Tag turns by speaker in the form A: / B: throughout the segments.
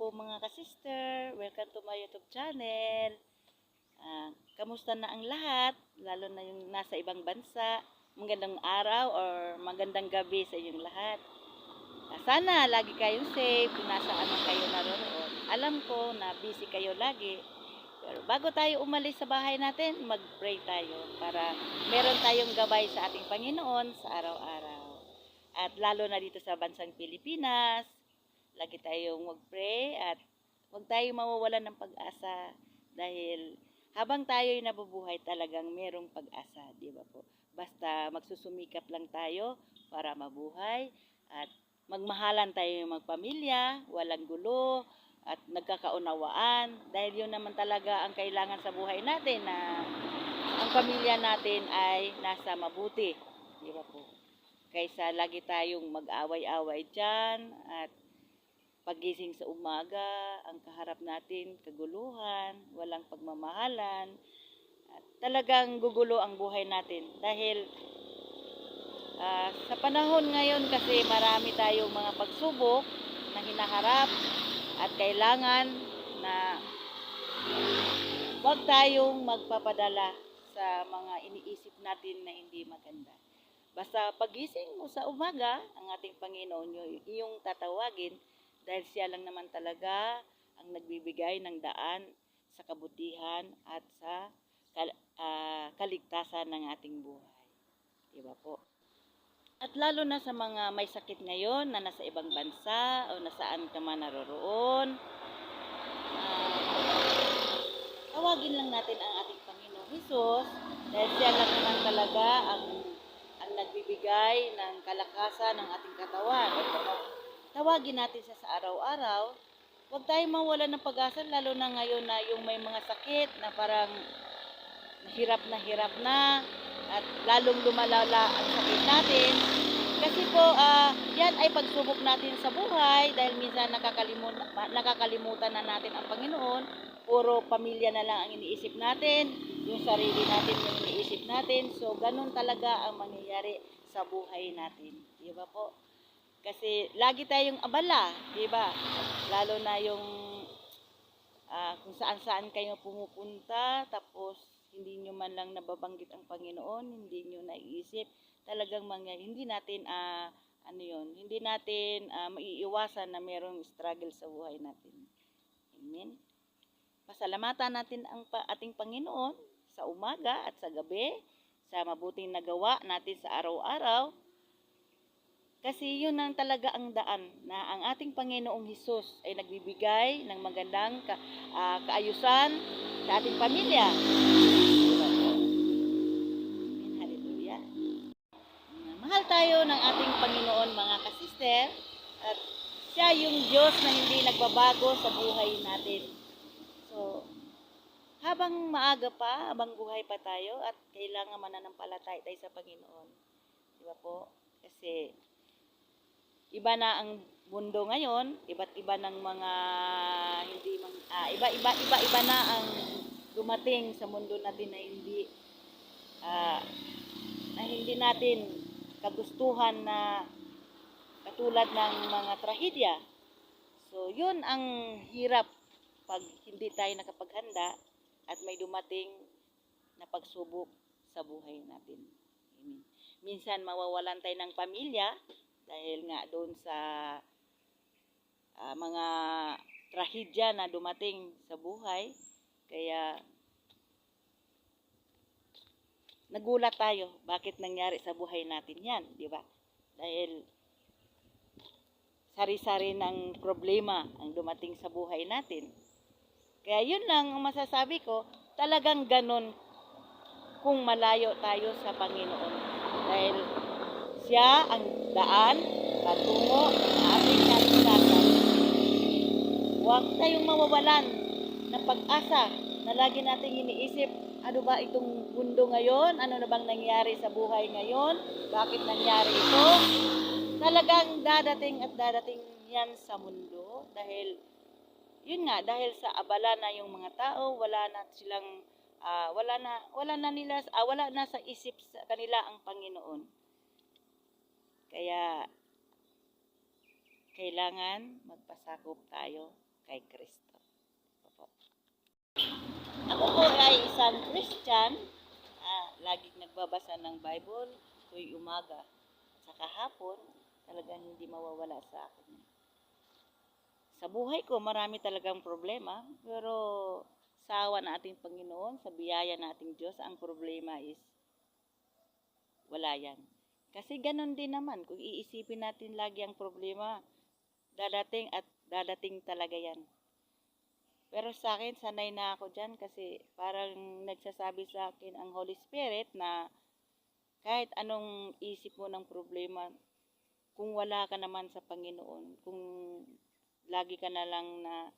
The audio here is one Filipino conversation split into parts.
A: po mga ka-sister, welcome to my YouTube channel. Kamusta na ang lahat, lalo na yung nasa ibang bansa? Magandang araw or magandang gabi sa inyong lahat. Sana lagi kayong safe kung nasaan man kayo naroon. Alam ko na busy kayo lagi. Pero bago tayo umalis sa bahay natin, mag-pray tayo para meron tayong gabay sa ating Panginoon sa araw-araw. At lalo na dito sa bansang Pilipinas, lagi tayong mag-pray at huwag tayong mawawalan ng pag-asa dahil habang tayo'y nabubuhay talagang merong pag-asa, di ba po? Basta magsusumikap lang tayo para mabuhay at magmahalan tayo ng magpamilya, walang gulo at nagkakaunawaan dahil yun naman talaga ang kailangan sa buhay natin na ang pamilya natin ay nasa mabuti, di ba po? Kaysa lagi tayong mag-away-away dyan at pagising sa umaga, ang kaharap natin, kaguluhan, walang pagmamahalan, at talagang gugulo ang buhay natin. Dahil sa panahon ngayon kasi marami tayong mga pagsubok na hinaharap at kailangan na huwag tayong magpapadala sa mga iniisip natin na hindi maganda. Basta pagising mo sa umaga, ang ating Panginoon yung tatawagin dahil siya lang naman talaga ang nagbibigay ng daan sa kabutihan at sa kaligtasan ng ating buhay. Diba po? At lalo na sa mga may sakit ngayon na nasa ibang bansa o nasaan ka man naroroon, tawagin lang natin ang ating Panginoong Hesus dahil siya lang naman talaga ang nagbibigay ng kalakasan ng ating katawan. Tawagin natin siya sa araw-araw. Huwag tayong mawalan ng pag-asa, lalo na ngayon na yung may mga sakit na parang hirap na at lalong lumalala ang sakit natin. Kasi po, yan ay pagsubok natin sa buhay dahil minsan nakakalimutan na natin ang Panginoon. Puro pamilya na lang ang iniisip natin, yung sarili natin yung iniisip natin. So, ganun talaga ang mangyayari sa buhay natin. Di ba po? Kasi lagi tayong abala, di ba? Lalo na yung kung saan-saan kayo pumupunta, tapos hindi nyo man lang nababanggit ang Panginoon, hindi nyo naiisip, talagang hindi natin, hindi natin maiiwasan na mayroong struggle sa buhay natin. Amen? Pasalamatan natin ang ating Panginoon sa umaga at sa gabi, sa mabuting nagawa natin sa araw-araw, kasi yun ang talaga ang daan na ang ating Panginoong Hesus ay nagbibigay ng magandang kaayusan sa ating pamilya. Hallelujah. Mahal tayo ng ating Panginoon mga kasister at siya yung Diyos na hindi nagbabago sa buhay natin. So, habang maaga pa, habang buhay pa tayo at kailangan mananampalataya tayo sa Panginoon. Di ba po? Kasi iba na ang mundo ngayon, iba't iba ng mga iba na ang dumating sa mundo natin na hindi natin kagustuhan na katulad ng mga trahedya. So, yun ang hirap pag hindi tayo nakapaghanda at may dumating na pagsubok sa buhay natin. Amen. Minsan mawawalan tayo ng pamilya dahil nga doon sa mga trahedya na dumating sa buhay. Kaya nagulat tayo bakit nangyari sa buhay natin yan, di ba? Dahil sari-sari ng problema ang dumating sa buhay natin. Kaya yun lang ang masasabi ko, talagang ganun kung malayo tayo sa Panginoon. Dahil siya ang daan, patungo sa ating kaligtasan. Huwag tayong mawawalan ng pag-asa na lagi nating iniisip, ano ba itong mundo ngayon? Ano na bang nangyari sa buhay ngayon? Bakit nangyari ito? Talagang dadating at dadating yan sa mundo dahil yun nga, dahil sa abala na yung mga tao, wala na silang wala na sa isip sa kanila ang Panginoon. Kaya kailangan magpasakop tayo kay Kristo. Opo. Ako po ay isang Christian, laging nagbabasa ng Bible tuwing umaga. Sa kahapon, talagang hindi mawawala sa akin. Sa buhay ko, marami talagang problema, pero sa awa ng ating Panginoon, sa biyaya ng ating Diyos, ang problema is wala yan. Kasi ganun din naman, kung iisipin natin lagi ang problema, dadating at dadating talaga yan. Pero sa akin, sanay na ako dyan kasi parang nagsasabi sa akin ang Holy Spirit na kahit anong isip mo ng problema, kung wala ka naman sa Panginoon, kung lagi ka na lang na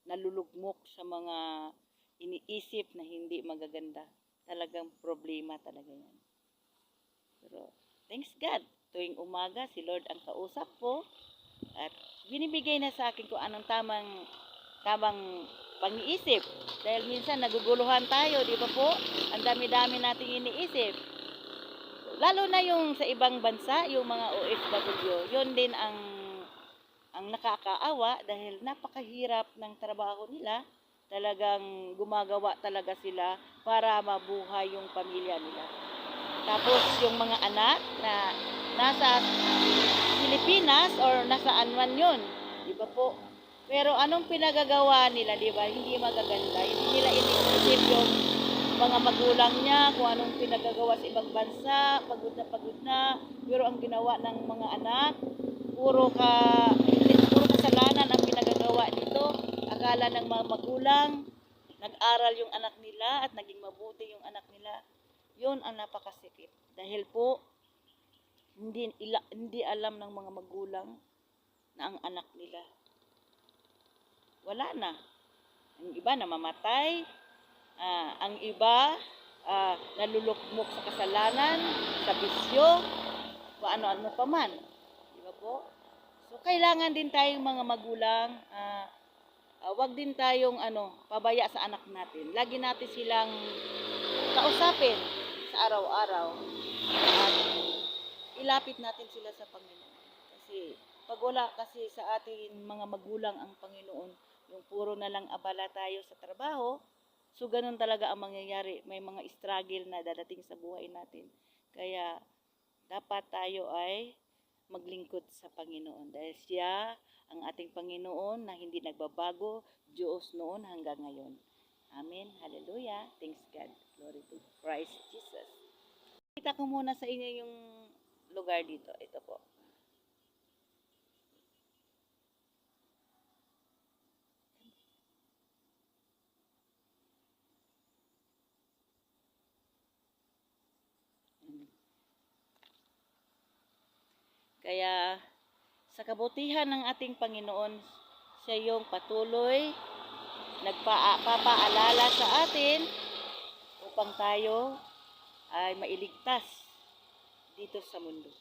A: nalulugmok sa mga iniisip na hindi magaganda, talagang problema talaga yan. Pero thanks God, tuwing umaga si Lord ang kausap ko at binibigay na sa akin kung anong tamang pang-iisip. Dahil minsan naguguluhan tayo, di ba po? Ang dami-dami nating iniisip. Lalo na yung sa ibang bansa, yung mga OFW, yun din ang nakakaawa dahil napakahirap ng trabaho nila. Talagang gumagawa talaga sila para mabuhay yung pamilya nila. Tapos yung mga anak na nasa Pilipinas or nasaan man yun, di ba po? Pero anong pinagagawa nila, di ba? Hindi magaganda. Hindi nila iniisip yung mga magulang niya, kung anong pinagagawa sa ibang bansa, pagod na. Pero ang ginawa ng mga anak, puro kasalanan ang pinagagawa dito. Akala ng mga magulang, nag-aral yung anak nila at naging mabuti yung anak nila. Yun ang napakasikip. Dahil po, hindi alam ng mga magulang na ang anak nila wala na. Ang iba namamatay, ang iba nalulukmok sa kasalanan, sa bisyo, kung ano-ano pa man. Di ba po? So, kailangan din tayong mga magulang, wag din tayong pabaya sa anak natin. Lagi natin silang kausapin sa araw-araw. At ilapit natin sila sa Panginoon. Kasi pag wala kasi sa ating mga magulang ang Panginoon, yung puro na lang abala tayo sa trabaho, so ganun talaga ang mangyayari. May mga struggle na dadating sa buhay natin. Kaya dapat tayo ay maglingkod sa Panginoon. Dahil siya ang ating Panginoon na hindi nagbabago, Diyos noon hanggang ngayon. Amen. Hallelujah. Thanks God. Glory to Christ Jesus. Kita ko muna sa inyo yung lugar dito. Ito po. Kaya sa kabutihan ng ating Panginoon, siya yung patuloy nagpapaalala sa atin upang tayo ay mailigtas dito sa mundo.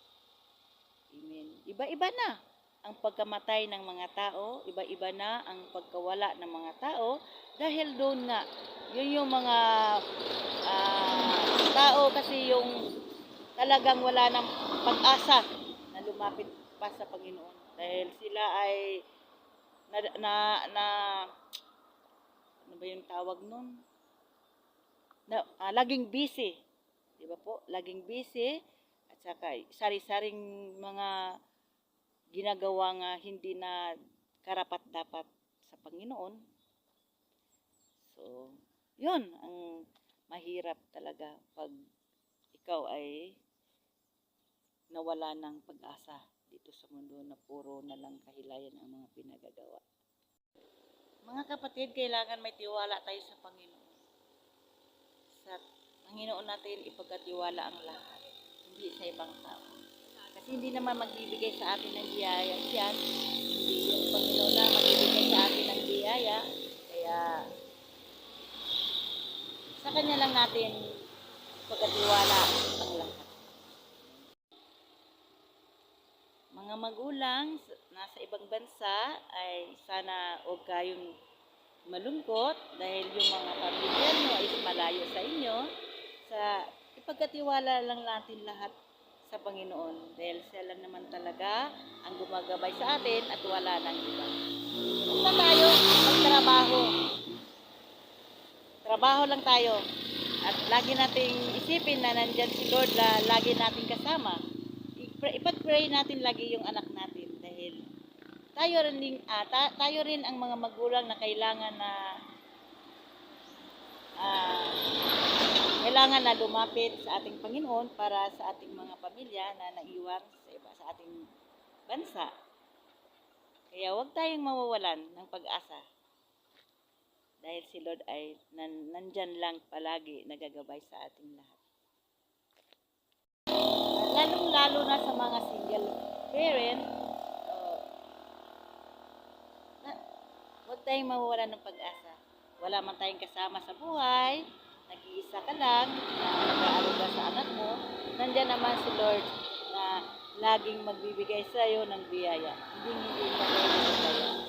A: Amen. Iba-iba na ang pagkamatay ng mga tao, iba-iba na ang pagkawala ng mga tao dahil doon nga, yun yung mga tao kasi yung talagang wala ng pag-asa na lumapit pa sa Panginoon dahil sila ay ano ba yung tawag nun? Laging busy. Di ba po? Laging busy at saka sari-saring mga ginagawa nga hindi na karapat-dapat sa Panginoon. So, yun ang mahirap talaga pag ikaw ay nawala ng pag-asa dito sa mundo na puro na lang kahilayan ang mga pinagagawa. Mga kapatid, kailangan may tiwala tayo sa Panginoon. Sa Panginoon natin ipagkatiwala ang lahat, hindi sa ibang tao. Kasi hindi naman magbibigay sa atin ng biyaya yan. Hindi yung Panginoon na magbibigay sa atin ng biyaya. Kaya sa Kanya lang natin ipagkatiwala ang lahat. Mga magulang nasa ibang bansa ay sana huwag kayong malungkot dahil yung mga pamilya nyo ay malayo sa inyo. Ipagkatiwala lang natin lahat sa Panginoon dahil siya lang naman talaga ang gumagabay sa atin at wala nang iba. Basta tayo magtrabaho. Trabaho lang tayo. At lagi nating isipin na nandyan si Lord na lagi nating kasama. Ipag-pray natin lagi yung anak natin dahil tayo rin ang mga magulang na kailangan na lumapit sa ating Panginoon para sa ating mga pamilya na naiwan sa ating bansa. Kaya huwag tayong mawawalan ng pag-asa dahil si Lord ay nandyan lang palagi nagagabay sa ating lahat. Lalong-lalo na sa mga single parent, huwag tayong mawawalan ng pag-asa. Wala man tayong kasama sa buhay, nag-iisa ka lang, na nag-aaruga sa anak mo, nandyan naman si Lord na laging magbibigay sa iyo ng biyaya. Hindi biyaya.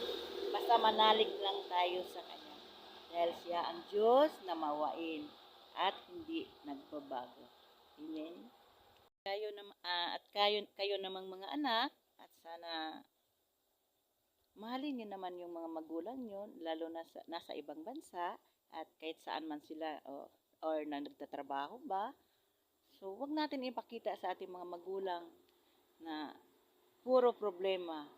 A: Basta manalig lang tayo sa Kanya. Dahil siya ang Diyos na mawain at hindi nagbabago. Amen. Kayo namang mga anak, at sana mahalin niyo naman yung mga magulang niyo, lalo na nasa ibang bansa, at kahit saan man sila or na nagtatrabaho ba. So, wag natin ipakita sa ating mga magulang na puro problema.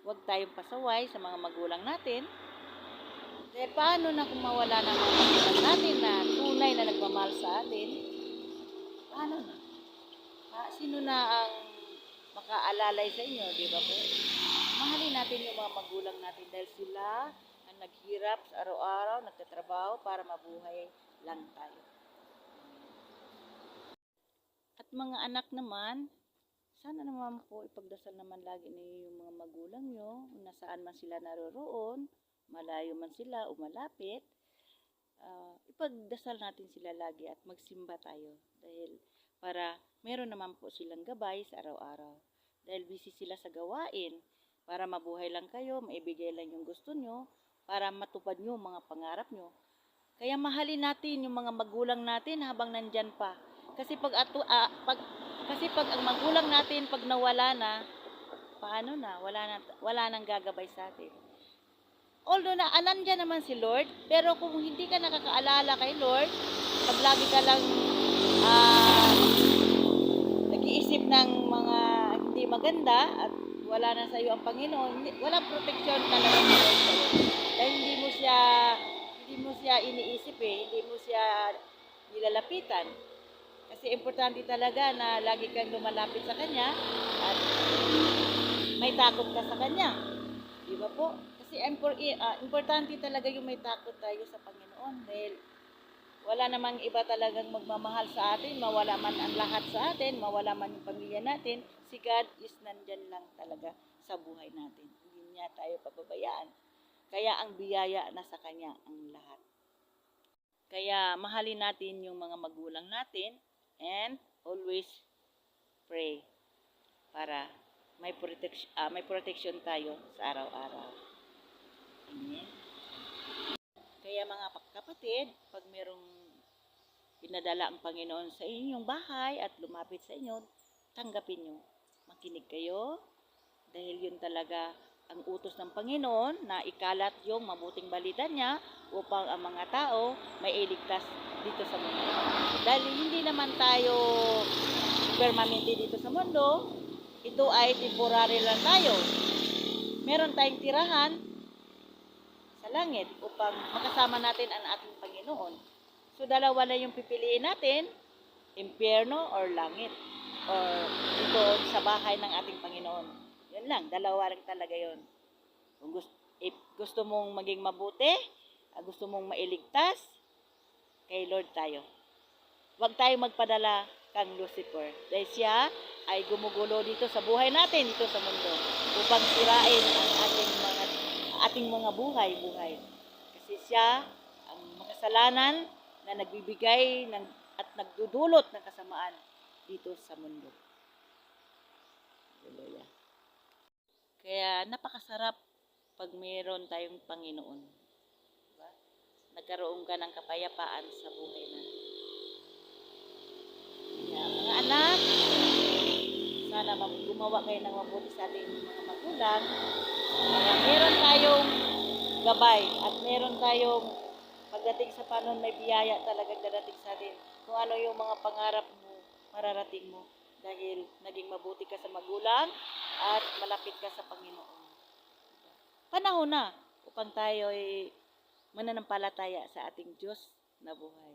A: Wag tayong pasaway sa mga magulang natin. Kaya paano na kung mawala na mga magulang natin na tunay na nagmamahal sa atin? Paano na? Sino na ang makaalalay sa inyo, di ba po? Mahalin natin yung mga magulang natin dahil sila ang naghirap sa araw-araw, nagtatrabaho para mabuhay lang tayo. At mga anak naman, sana naman po ipagdasal naman lagi ninyo yung mga magulang nyo, nasaan man sila naroroon, malayo man sila o malapit, ipagdasal natin sila lagi at magsimba tayo dahil para meron naman po silang gabay sa araw-araw. Dahil busy sila sa gawain, para mabuhay lang kayo, maibigay lang yung gusto nyo, para matupad nyo mga pangarap nyo. Kaya mahalin natin yung mga magulang natin habang nandyan pa. Kasi pag ang magulang natin pag nawala na, paano na? Wala nang gagabay sa atin. Although nandyan naman si Lord, pero kung hindi ka nakakaalala kay Lord, pag lagi ka lang nag-iisip ng mga hindi maganda at wala na sa iyo ang Panginoon, walang proteksyon talaga sa iyo. Dahil hindi mo siya iniisip hindi mo siya nilalapitan. Kasi importante talaga na lagi kang lumalapit sa Kanya at may takot ka sa Kanya. Di ba po? Kasi importante talaga yung may takot tayo sa Panginoon dahil wala namang iba talagang magmamahal sa atin, mawala man ang lahat sa atin, mawala man yung pamilya natin, si God is nandyan lang talaga sa buhay natin. Hindi niya tayo pababayaan. Kaya ang biyaya nasa Kanya ang lahat. Kaya mahalin natin yung mga magulang natin and always pray para may protection tayo sa araw-araw. Amen. Kaya mga kapatid, pag merong pinadala ang Panginoon sa inyong bahay at lumapit sa inyo, tanggapin nyo. Makinig kayo dahil yun talaga ang utos ng Panginoon na ikalat yung mabuting balita niya upang ang mga tao may iligtas dito sa mundo. Dahil hindi naman tayo permanente dito sa mundo, ito ay temporary lang tayo. Meron tayong tirahan sa langit upang makasama natin ang ating Panginoon. So dalawa na yung pipiliin natin, impyerno or langit, or ito sa bahay ng ating Panginoon. Yan lang, dalawa lang talaga yon. Kung gusto mong maging mabuti, gusto mong mailigtas, kay Lord tayo. Huwag tayong magpadala kang Lucifer. Dahil siya ay gumugulo dito sa buhay natin, dito sa mundo, upang sirain ang ating mga buhay. Kasi siya ang makasalanan na nagbibigay at nagdudulot ng kasamaan dito sa mundo. Hallelujah. Kaya napakasarap pag mayroon tayong Panginoon. Diba? Nagkaroon ka ng kapayapaan sa buhay natin. Kaya mga anak, sana gumawa kayo ng mabuti sa ating mga magulang. Meron tayong gabay at meron tayong pagdating sa panon may biyaya talagang dadating sa atin. Kung ano yung mga pangarap mo, mararating mo dahil naging mabuti ka sa magulang at malapit ka sa Panginoon. Panahon na upang tayo ay mananampalataya sa ating Diyos na buhay.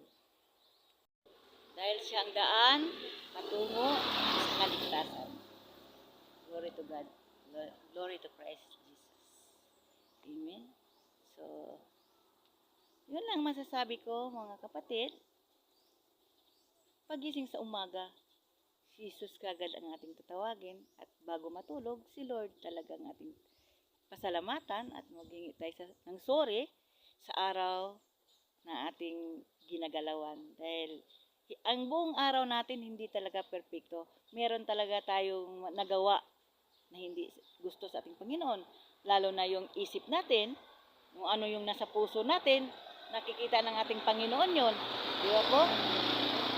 A: Dahil siya ang daan patungo sa kaligtasan. Glory to God. Glory to Christ Jesus. Amen. So, yun lang masasabi ko mga kapatid. Pagising sa umaga, si Jesus kagad ang ating tatawagin at bago matulog, si Lord talaga ang ating pasalamatan at maghingi tayo ng sorry sa araw na ating ginagalawan. Dahil ang buong araw natin hindi talaga perpekto. Meron talaga tayong nagawa na hindi gusto sa ating Panginoon. Lalo na yung isip natin, yung ano yung nasa puso natin, nakikita ng ating Panginoon yun. Di ba po?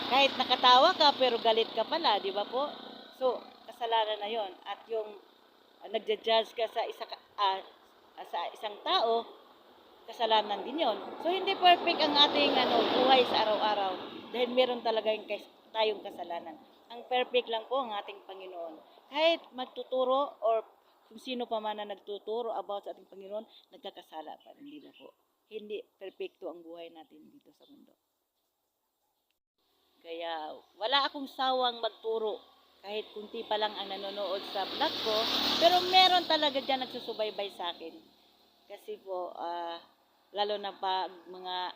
A: Kahit nakatawa ka pero galit ka pala, di ba po? So, kasalanan na yon. At yung nagja-judge ka sa isang tao, kasalanan din yon. So, hindi perfect ang ating buhay sa araw-araw dahil meron talaga tayong kasalanan. Ang perfect lang po ang ating Panginoon. Kahit magtuturo or kung sino pa man na nagtuturo about sa ating Panginoon, nagkakasala pa rin, di ba po? Hindi perfecto ang buhay natin dito sa mundo. Kaya wala akong sawang magturo kahit kunti pa lang ang nanonood sa vlog ko, pero meron talaga dyan nagsusubaybay sa akin. Kasi po, lalo na pag mga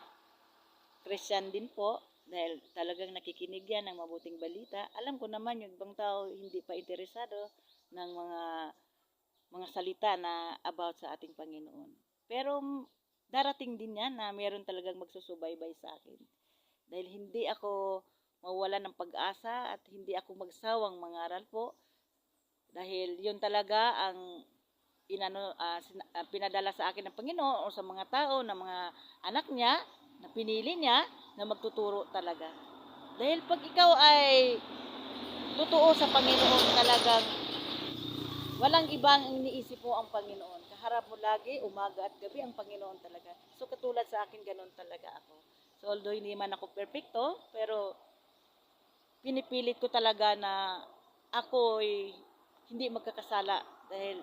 A: Christian din po, dahil talagang nakikinig yan ng mabuting balita. Alam ko naman yung ibang tao hindi pa interesado ng mga salita na about sa ating Panginoon. Pero darating din yan na meron talagang magsusubaybay sa akin. Dahil hindi ako mawalan ng pag-asa at hindi ako magsawang mangaral po. Dahil yun talaga ang pinadala sa akin ng Panginoon o sa mga tao, na mga anak niya, na pinili niya, na magtuturo talaga. Dahil pag ikaw ay totoo sa Panginoon, talagang walang ibang iniisip mo ang Panginoon. Kaharap mo lagi, umaga at gabi, ang Panginoon talaga. So katulad sa akin, ganun talaga ako. So although hindi man ako perfecto, pero pinipilit ko talaga na ako ay hindi magkakasala. Dahil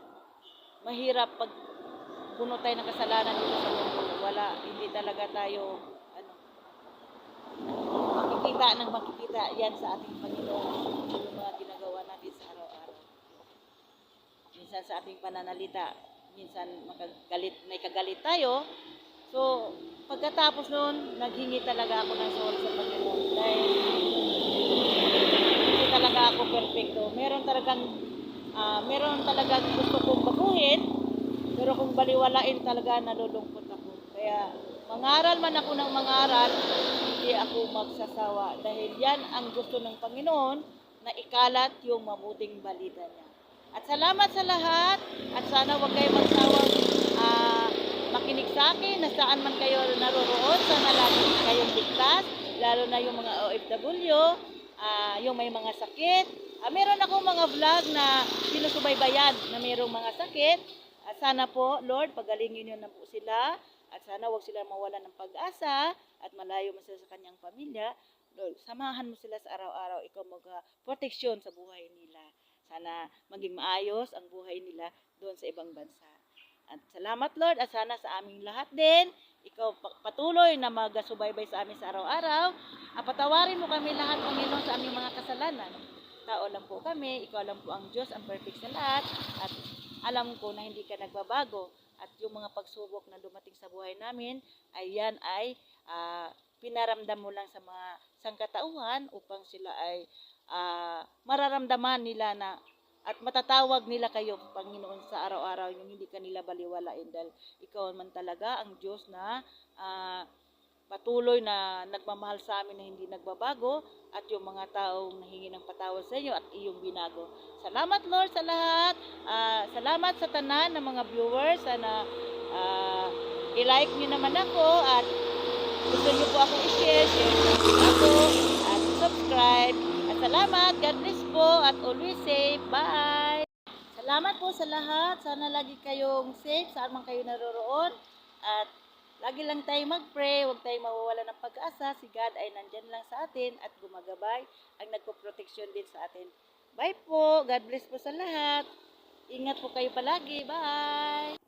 A: mahirap pag puno tayo ng kasalanan dito sa mundo. Hindi talaga tayo makikita yan sa ating Panginoon, yung mga ginagawa natin sa araw-araw. Minsan sa ating pananalita, minsan may kagalit tayo. So, pagkatapos nun, naghingi talaga ako ng sorry sa Panginoon. Dahil hindi talaga ako perfecto. Meron talagang gusto kong baguhin, pero kung baliwalain talaga, nalulungkot ako. Kaya, mangaral man ako ng mangaral, hindi ako magsasawa. Dahil yan ang gusto ng Panginoon, na ikalat yung mabuting balita niya. At salamat sa lahat, at sana huwag kayo magsawang makinig sa akin, na saan man kayo naroroon, sana lagi kayong ligtas, lalo na yung mga OFW, yung may mga sakit. Meron akong mga vlog na sinusubaybayan na mayroong mga sakit. Sana po, Lord, pagalingin niyo na po sila. At sana huwag sila mawalan ng pag-asa at malayo mo sila sa kanyang pamilya. Lord, samahan mo sila sa araw-araw. Ikaw mag-proteksyon sa buhay nila. Sana maging maayos ang buhay nila doon sa ibang bansa. At salamat, Lord, at sana sa aming lahat din, ikaw patuloy na magsubaybay sa amin sa araw-araw. Patawarin mo kami lahat, Panginoon, sa aming mga kasalanan. Tao lang po kami, ikaw lang po ang Diyos, ang perfect sa lahat. At alam ko na hindi ka nagbabago. At yung mga pagsubok na dumating sa buhay namin, yan ay pinaramdam mo lang sa mga sangkatauhan upang sila ay mararamdaman nila na at matatawag nila kayo, Panginoon, sa araw-araw, yung hindi kanila baliwalain. Dahil ikaw man talaga ang Diyos na patuloy na nagmamahal sa amin na hindi nagbabago, at yung mga taong nahingi ng patawad sa inyo at iyong binago. Salamat, Lord, sa lahat. Salamat sa tanan ng mga viewers. Sana i-like nyo naman ako, at gusto nyo po akong i-share ako, at subscribe. At salamat. God bless po at always safe. Bye! Salamat po sa lahat. Sana lagi kayong safe saan man kayo naroroon. At lagi lang tayo mag-pray. Huwag tayong mawawala ng pag-asa. Si God ay nandyan lang sa atin at gumagabay. Ang nagpo-protection din sa atin. Bye po. God bless po sa lahat. Ingat po kayo palagi. Bye!